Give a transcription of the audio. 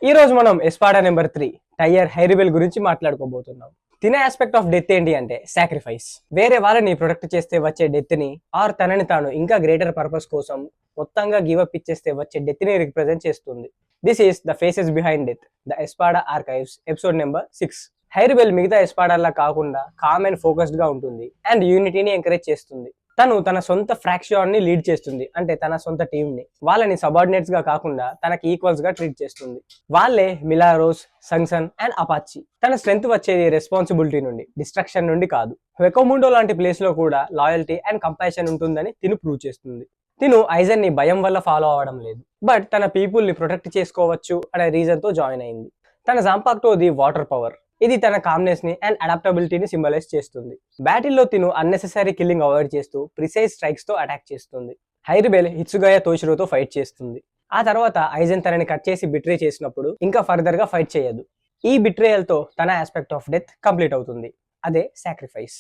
ఈ రోజు మనం ఎస్పాడా నెంబర్ 3 టైయర్ హైరిబెల్ గురించి మాట్లాడుకోబోతున్నాం. తినే ఆస్పెక్ట్ ఆఫ్ డెత్ ఏంటి అంటే సాక్రిఫైస్. వేరే వాళ్ళని ప్రొటెక్ట్ చేస్తే వచ్చే డెత్ ని ఆర్ తనని తాను ఇంకా గ్రేటర్ పర్పస్ కోసం మొత్తంగా గివ్ అప్ ఇచ్చేస్తే వచ్చే డెత్ ని రిప్రజెంట్ చేస్తుంది. This is the faces behind death, the Espada archives, episode number 6. Harribel మిగతా ఎస్పాడాల్లా కాకుండా కామ్ అండ్ ఫోకస్డ్ గా ఉంటుంది అండ్ యూనిటీని ఎంకరేజ్ చేస్తుంది. తను తన సొంత ఫ్రాక్షన్ ని లీడ్ చేస్తుంది, అంటే తన సొంత టీం ని. వాళ్ళని సబార్డినేట్స్ గా కాకుండా తనకి ఈక్వల్స్ గా ట్రీట్ చేస్తుంది. వాళ్ళే మిలారోస్, సంగ్సన్ అండ్ అపాచి. తన స్ట్రెంత్ వచ్చేది రెస్పాన్సిబిలిటీ నుండి, డిస్ట్రక్షన్ నుండి కాదు. వెకోముండో లాంటి ప్లేస్ లో కూడా లాయల్టీ అండ్ కంపాషన్ ఉంటుందని తిను ప్రూవ్ చేస్తుంది. తిను ఐజన్ ని భయం వల్ల ఫాలో అవడం లేదు, బట్ తన పీపుల్ ని ప్రొటెక్ట్ చేసుకోవచ్చు అనే రీజన్ తో జాయిన్ అయింది. తన జాంపాక్టోది వాటర్ పవర్. ఇది తన కామ్నెస్ ని అండ్ అడాప్టబిలిటీని సింబలైజ్ చేస్తుంది. బ్యాటిల్లో తిను అన్నెసెసరీ కిల్లింగ్ అవాయిడ్ చేస్తూ ప్రిసైజ్ స్ట్రైక్స్ తో అటాక్ చేస్తుంది. హైరిబెల్ హిత్సుగయ తోషిరోతో ఫైట్ చేస్తుంది. ఆ తర్వాత ఐజన్ తనని కట్ చేసి బిట్రే చేసినప్పుడు ఇంకా ఫర్దర్ గా ఫైట్ చేయదు. ఈ బిట్రేయల్ తో తన ఆస్పెక్ట్ ఆఫ్ డెత్ కంప్లీట్ అవుతుంది, అదే సాక్రిఫైస్.